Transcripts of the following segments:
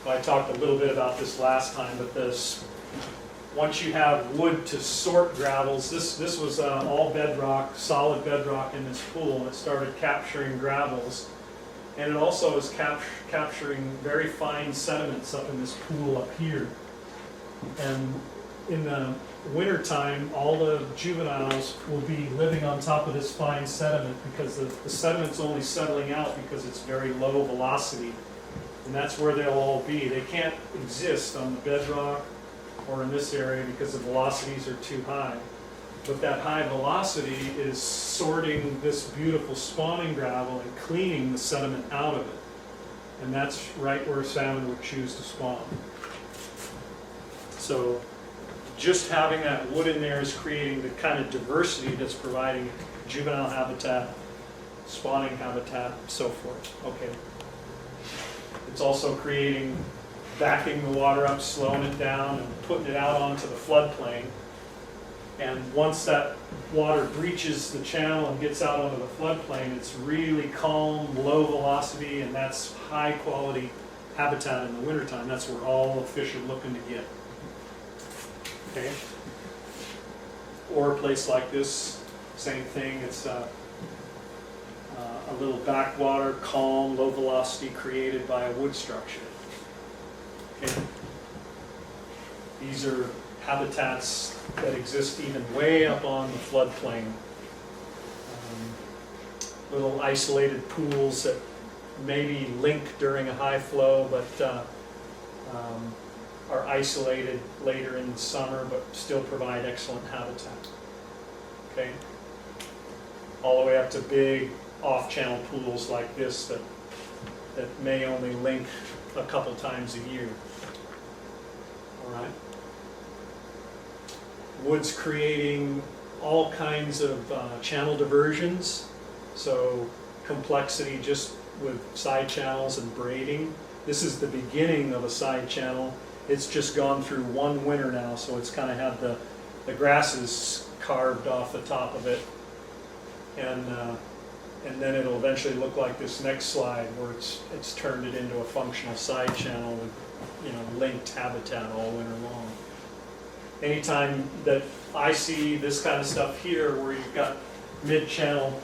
I talked a little bit about this last time, but once you have wood to sort gravels, this was all bedrock, solid bedrock in this pool, and it started capturing gravels. And it also is capturing very fine sediments up in this pool up here. And in the winter time, all the juveniles will be living on top of this fine sediment because the sediment's only settling out because it's very low velocity. And that's where they'll all be. They can't exist on the bedrock or in this area because the velocities are too high. But that high velocity is sorting this beautiful spawning gravel and cleaning the sediment out of it. And that's right where salmon would choose to spawn. So just having that wood in there is creating the kind of diversity that's providing juvenile habitat, spawning habitat, and so forth. Okay. It's also creating, backing the water up, slowing it down, and putting it out onto the floodplain. And once that water breaches the channel and gets out onto the floodplain, it's really calm, low velocity, and that's high quality habitat in the wintertime. That's where all the fish are looking to get. Okay? Or a place like this, same thing. It's a little backwater, calm, low velocity created by a wood structure. Okay? These are habitats that exist even way up on the floodplain. Little isolated pools that maybe link during a high flow, but are isolated later in the summer, but still provide excellent habitat. Okay, all the way up to big off-channel pools like this that may only link a couple times a year. All right. Wood's creating all kinds of channel diversions, so complexity just with side channels and braiding. This is the beginning of a side channel. It's just gone through one winter now, so it's kind of had the grasses carved off the top of it, and then it'll eventually look like this next slide where it's turned it into a functional side channel with, you know, linked habitat all winter long. Anytime that I see this kind of stuff here where you've got mid-channel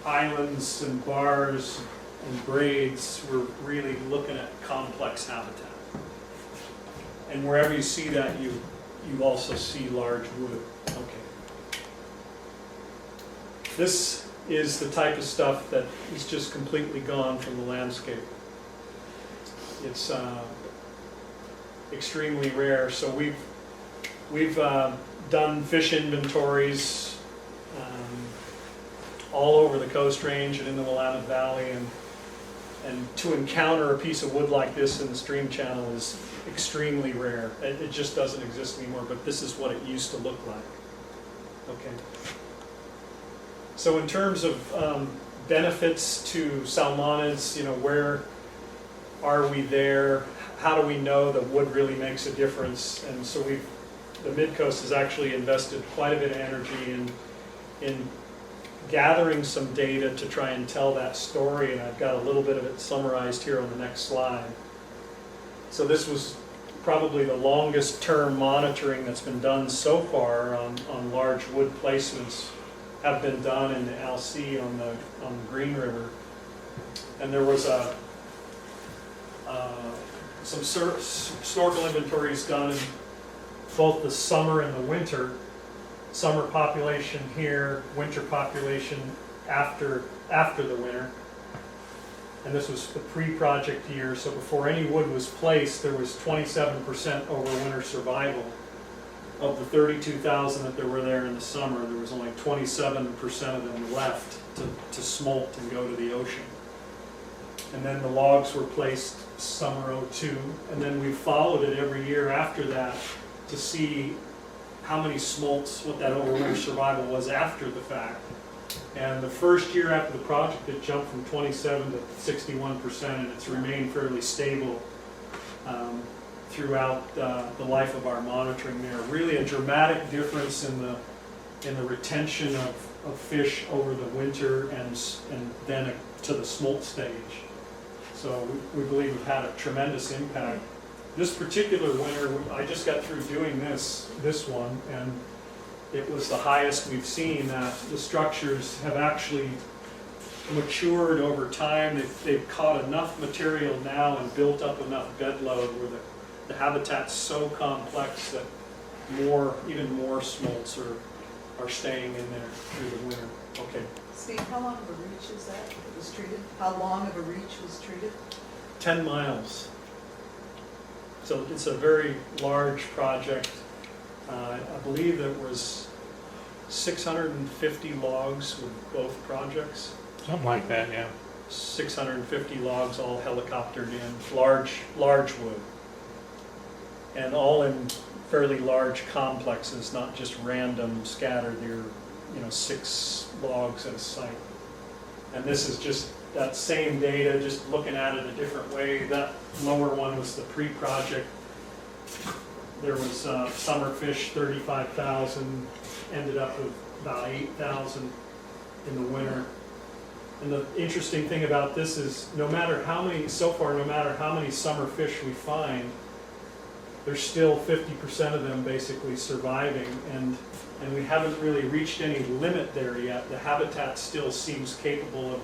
islands and bars and braids, we're really looking at complex habitat. And wherever you see that, you also see large wood. Okay. This is the type of stuff that is just completely gone from the landscape. It's extremely rare. So we've done fish inventories all over the Coast Range and in the Willamette Valley, and to encounter a piece of wood like this in the stream channel is extremely rare. It just doesn't exist anymore, but this is what it used to look like. Okay. So in terms of benefits to salmonids, you know, where are we there? How do we know that wood really makes a difference? And so the Midcoast has actually invested quite a bit of energy in gathering some data to try and tell that story, and I've got a little bit of it summarized here on the next slide. So this was probably the longest term monitoring that's been done so far on large wood placements have been done in the LC on the Green River. And there was some snorkel inventories done in both the summer and the winter. Summer population here, winter population after the winter. And this was the pre-project year, so before any wood was placed, there was 27% overwinter survival. Of the 32,000 that there were there in the summer, there was only 27% of them left to smolt and go to the ocean. And then the logs were placed summer '02, and then we followed it every year after that to see how many smolts, what that overwinter survival was after the fact. And the first year after the project, it jumped from 27 to 61%, and it's remained fairly stable throughout the life of our monitoring there. Really a dramatic difference in the retention of fish over the winter and then to the smolt stage. So we believe we've had a tremendous impact This particular winter, I just got through doing this one, and it was the highest we've seen. The structures have actually matured over time. They've caught enough material now and built up enough bed load where the habitat's so complex that even more smolts are staying in there through the winter. Okay. Steve, how long of a reach is that was treated? How long of a reach was treated? 10 miles. So it's a very large project. I believe there was 650 logs with both projects. Something like that, yeah. 650 logs all helicoptered in, large wood. And all in fairly large complexes, not just random scattered. They're 6 logs at a site. And this is just that same data, just looking at it a different way. That lower one was the pre-project. There was summer fish, 35,000, ended up with about 8,000 in the winter. And the interesting thing about this is no matter how many summer fish we find, there's still 50% of them basically surviving, and we haven't really reached any limit there yet. The habitat still seems capable of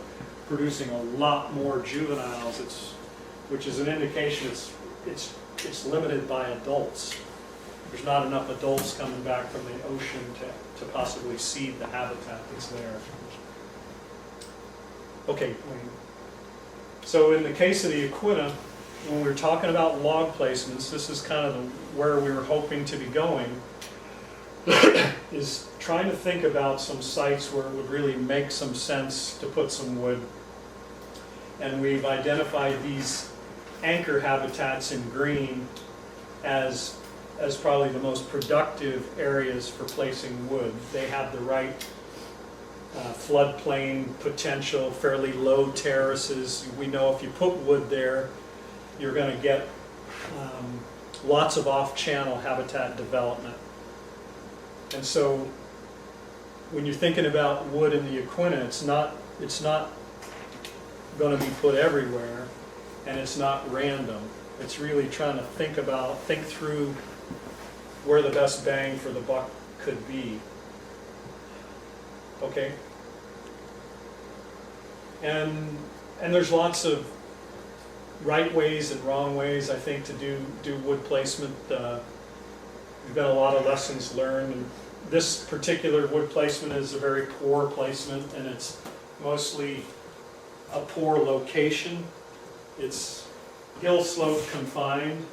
producing a lot more juveniles, which is an indication it's limited by adults. There's not enough adults coming back from the ocean to possibly seed the habitat that's there. Okay, Wayne. So in the case of the Equina, when we were talking about log placements, this is kind of where we were hoping to be going, is trying to think about some sites where it would really make some sense to put some wood. And we've identified these anchor habitats in green as probably the most productive areas for placing wood. They have the right floodplain potential, fairly low terraces. We know if you put wood there, you're going to get lots of off-channel habitat development. And so when you're thinking about wood in the Equina, it's not going to be put everywhere, and it's not random. It's really trying to think through where the best bang for the buck could be. Okay? And there's lots of right ways and wrong ways, I think, to do wood placement. We've got a lot of lessons learned, and this particular wood placement is a very poor placement, and it's mostly a poor location. It's hill slope confined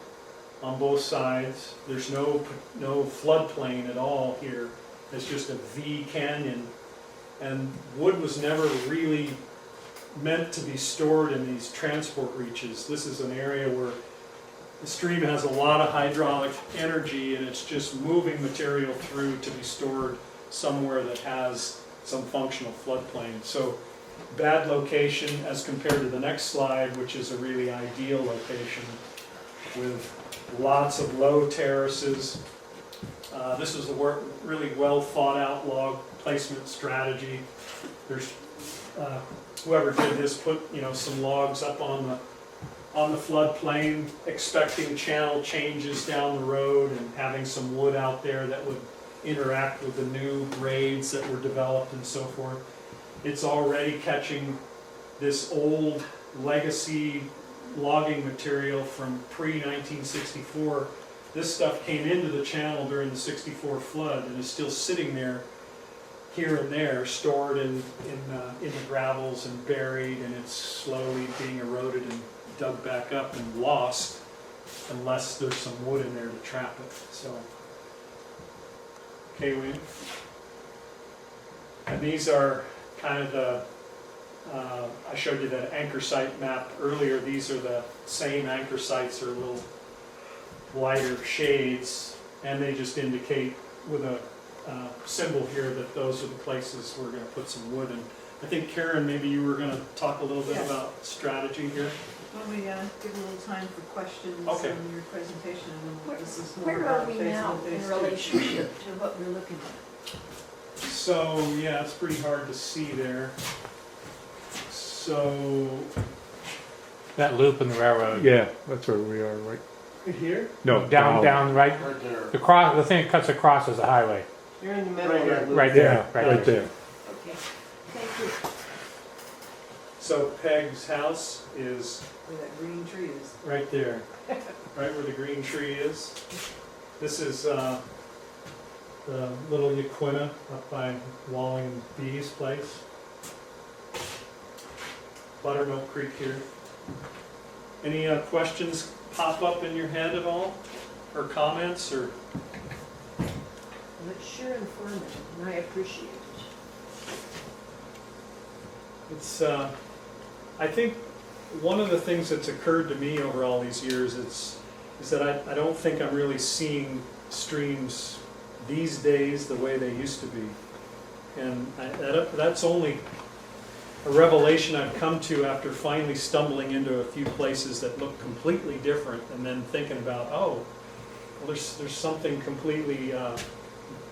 on both sides. There's no floodplain at all here. It's just a V canyon, and wood was never really meant to be stored in these transport reaches. This is an area where the stream has a lot of hydraulic energy, and it's just moving material through to be stored somewhere that has some functional floodplain. So bad location as compared to the next slide, which is a really ideal location with lots of low terraces. This is a really well thought out log placement strategy. There's whoever did this put some logs up on the floodplain, expecting channel changes down the road and having some wood out there that would interact with the new grades that were developed and so forth. It's already catching this old legacy logging material from pre-1964. This stuff came into the channel during the '64 flood and is still sitting there here and there, stored in the gravels and buried, and it's slowly being eroded and dug back up and lost unless there's some wood in there to trap it. So, okay, and these are kind of the, I showed you that anchor site map earlier. These are the same anchor sites, are little lighter shades, and they just indicate with a symbol here that those are the places we're going to put some wood in. I think, Karen, maybe you were going to talk a little bit about strategy here. Well, we give a little time for questions Okay. on your presentation, and then this is more Where are about we phase now one, phase in two. relationship to what we're looking at? So, yeah, it's pretty hard to see there. So, That loop in the railroad. Yeah, that's where we are, right? Here? No, down, right, the thing that cuts across is the highway. You're in the middle of that loop. Right there, Right there. Okay, thank you. So Peg's house is Where that green tree is. right there, right where the green tree is. This is the little Yaquina up by Walling B's place. Buttermilk Creek here. Any questions pop up in your head at all? Or comments, or? Well, it's sure informative, and I appreciate it. It's, I think one of the things that's occurred to me over all these years is that I don't think I'm really seeing streams these days the way they used to be. And that's only a revelation I've come to after finally stumbling into a few places that look completely different, and then thinking about, oh, well, there's something completely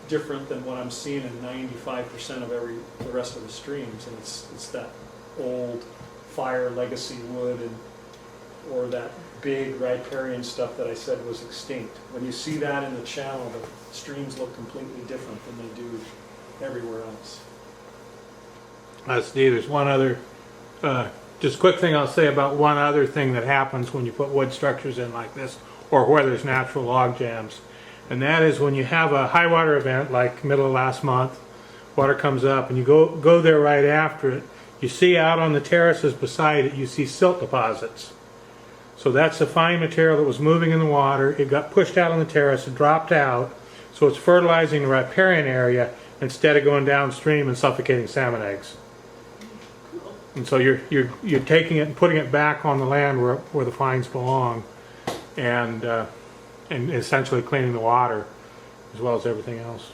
different than what I'm seeing in 95% of the rest of the streams, and it's that old fire legacy wood or that big riparian stuff that I said was extinct. When you see that in the channel, the streams look completely different than they do everywhere else. Steve, there's one other, just quick thing I'll say about one other thing that happens when you put wood structures in like this, or where there's natural log jams. And that is when you have a high water event, like middle of last month, water comes up, and you go there right after it, you see out on the terraces beside it, you see silt deposits. So that's the fine material that was moving in the water. It got pushed out on the terrace, it dropped out, so it's fertilizing the riparian area instead of going downstream and suffocating salmon eggs. And so you're taking it and putting it back on the land where the fines belong, and essentially cleaning the water as well as everything else.